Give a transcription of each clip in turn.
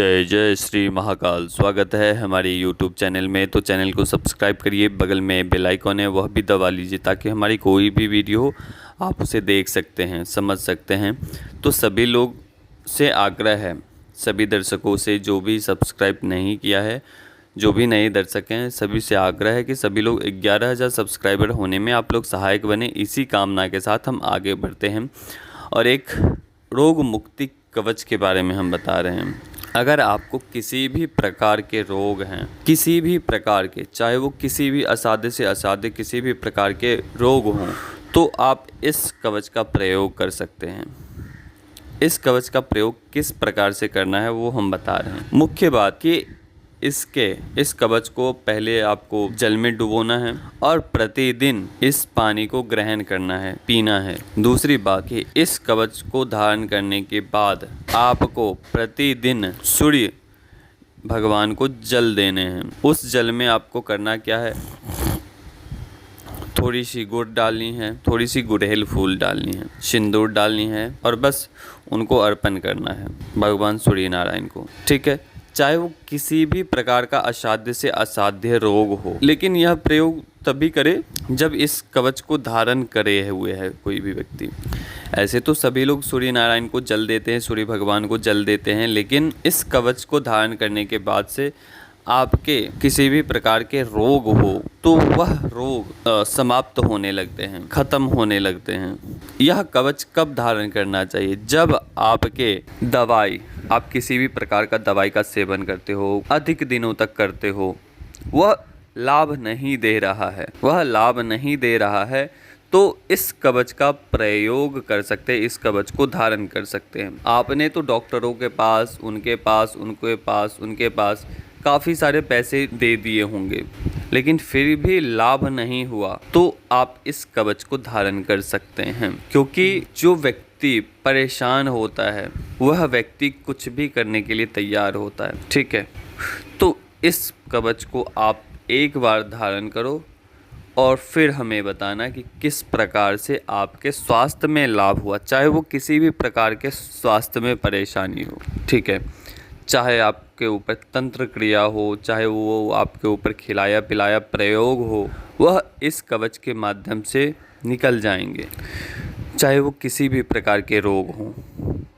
जय जय श्री महाकाल। स्वागत है हमारे YouTube चैनल में। तो चैनल को सब्सक्राइब करिए, बगल में बेल आइकॉन है वह भी दबा लीजिए ताकि हमारी कोई भी वीडियो आप उसे देख सकते हैं, समझ सकते हैं। तो सभी लोग से आग्रह है, सभी दर्शकों से जो भी सब्सक्राइब नहीं किया है, जो भी नए दर्शक हैं, सभी से आग्रह है कि सभी लोग 11,000 सब्सक्राइबर होने में आप लोग सहायक बने। इसी कामना के साथ हम आगे बढ़ते हैं और एक रोग मुक्ति कवच के बारे में हम बता रहे हैं। अगर आपको किसी भी प्रकार के रोग हैं, किसी भी प्रकार के, चाहे वो किसी भी असाध्य से असाध्य किसी भी प्रकार के रोग हों, तो आप इस कवच का प्रयोग कर सकते हैं। इस कवच का प्रयोग किस प्रकार से करना है वो हम बता रहे हैं। मुख्य बात कि इस कवच को पहले आपको जल में डुबोना है और प्रतिदिन इस पानी को ग्रहण करना है, पीना है। दूसरी बात कि इस कवच को धारण करने के बाद आपको प्रतिदिन सूर्य भगवान को जल देने हैं। उस जल में आपको करना क्या है, थोड़ी सी गुड़ डालनी है, थोड़ी सी गुड़हल फूल डालनी है, सिंदूर डालनी है और बस उनको अर्पण करना है भगवान सूर्य नारायण को। ठीक है, चाहे वो किसी भी प्रकार का असाध्य से असाध्य रोग हो, लेकिन यह प्रयोग तभी करे जब इस कवच को धारण करे हुए है कोई भी व्यक्ति। ऐसे तो सभी लोग सूर्य नारायण को जल देते हैं, सूर्य भगवान को जल देते हैं, लेकिन इस कवच को धारण करने के बाद से आपके किसी भी प्रकार के रोग हो तो वह रोग समाप्त होने लगते हैं, खत्म होने लगते हैं। यह कवच कब धारण करना चाहिए, जब आप किसी भी प्रकार का दवाई का सेवन करते हो, अधिक दिनों तक करते हो, वह लाभ नहीं दे रहा है, तो इस कवच का प्रयोग कर सकते हैं, इस कवच को धारण कर सकते हैं। आपने तो डॉक्टरों के पास, उनके पास काफ़ी सारे पैसे दे दिए होंगे, लेकिन फिर भी लाभ नहीं हुआ, तो आप इस कवच को धारण कर सकते हैं। क्योंकि जो व्यक्ति परेशान होता है वह व्यक्ति कुछ भी करने के लिए तैयार होता है। ठीक है, तो इस कवच को आप एक बार धारण करो और फिर हमें बताना कि किस प्रकार से आपके स्वास्थ्य में लाभ हुआ, चाहे वो किसी भी प्रकार के स्वास्थ्य में परेशानी हो। ठीक है, चाहे आपके ऊपर तंत्र क्रिया हो, चाहे वो आपके ऊपर खिलाया पिलाया प्रयोग हो, वह इस कवच के माध्यम से निकल जाएंगे। चाहे वो किसी भी प्रकार के रोग हों,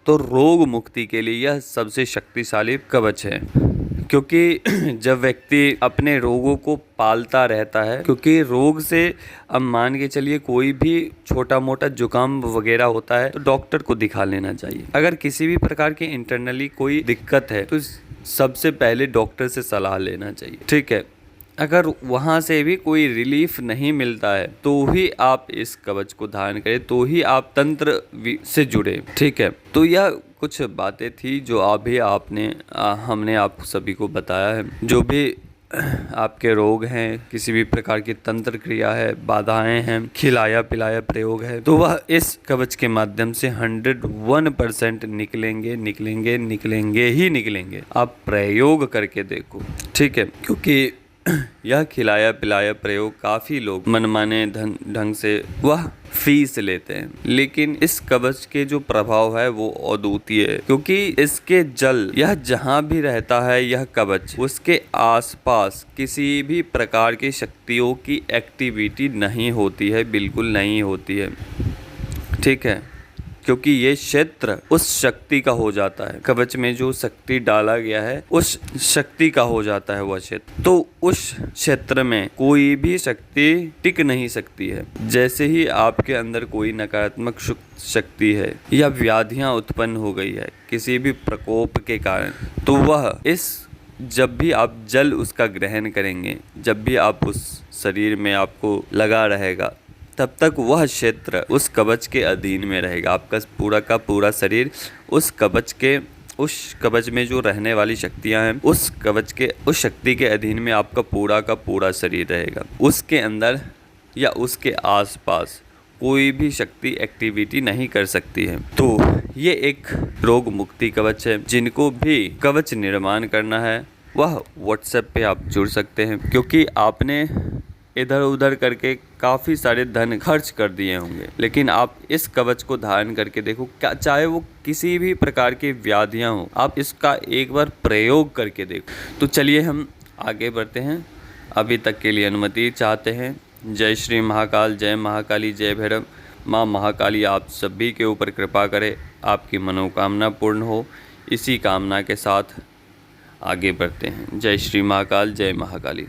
तो रोग मुक्ति के लिए यह सबसे शक्तिशाली कवच है। क्योंकि जब व्यक्ति अपने रोगों को पालता रहता है, क्योंकि रोग से अब मान के चलिए कोई भी छोटा मोटा जुकाम वगैरह होता है तो डॉक्टर को दिखा लेना चाहिए। अगर किसी भी प्रकार की इंटरनली कोई दिक्कत है तो सबसे पहले डॉक्टर से सलाह लेना चाहिए। ठीक है, अगर वहाँ से भी कोई रिलीफ नहीं मिलता है तो ही आप इस कवच को धारण करें, तो ही आप तंत्र से जुड़े। ठीक है, तो यह कुछ बातें थी जो हमने आप सभी को बताया है। जो भी आपके रोग हैं, किसी भी प्रकार की तंत्र क्रिया है, बाधाएं हैं, खिलाया पिलाया प्रयोग है, तो वह इस कवच के माध्यम से 101% निकलेंगे। आप प्रयोग करके देखो। ठीक है, क्योंकि यह खिलाया पिलाया प्रयोग काफ़ी लोग मनमाने ढंग से वह फीस लेते हैं, लेकिन इस कवच के जो प्रभाव है वो अद्वितीय है। क्योंकि इसके जल, यह जहाँ भी रहता है यह कवच, उसके आसपास किसी भी प्रकार की शक्तियों की एक्टिविटी नहीं होती है, बिल्कुल नहीं होती है। ठीक है, क्योंकि ये क्षेत्र उस शक्ति का हो जाता है, कवच में जो शक्ति डाला गया है उस शक्ति का हो जाता है वह क्षेत्र। तो उस क्षेत्र में कोई भी शक्ति टिक नहीं सकती है। जैसे ही आपके अंदर कोई नकारात्मक शक्ति है या व्याधियां उत्पन्न हो गई है किसी भी प्रकोप के कारण, तो वह जब भी आप जल उसका ग्रहण करेंगे, जब भी आप उस शरीर में आपको लगा रहेगा, तब तक वह क्षेत्र उस कवच के अधीन में रहेगा। आपका पूरा का पूरा शरीर उस कवच में जो रहने वाली शक्तियां हैं, उस शक्ति के अधीन में आपका पूरा का पूरा शरीर रहेगा। उसके अंदर या उसके आसपास कोई भी शक्ति एक्टिविटी नहीं कर सकती है। तो ये एक रोग मुक्ति कवच है। जिनको भी कवच निर्माण करना है वह व्हाट्सएप पे आप जुड़ सकते हैं, क्योंकि आपने इधर उधर करके काफ़ी सारे धन खर्च कर दिए होंगे, लेकिन आप इस कवच को धारण करके देखो, क्या चाहे वो किसी भी प्रकार की व्याधियाँ हो, आप इसका एक बार प्रयोग करके देखो। तो चलिए हम आगे बढ़ते हैं। अभी तक के लिए अनुमति चाहते हैं। जय श्री महाकाल, जय महाकाली, जय भैरव। माँ महाकाली आप सभी के ऊपर कृपा करे, आपकी मनोकामना पूर्ण हो। इसी कामना के साथ आगे बढ़ते हैं। जय श्री महाकाल, जय महाकाली।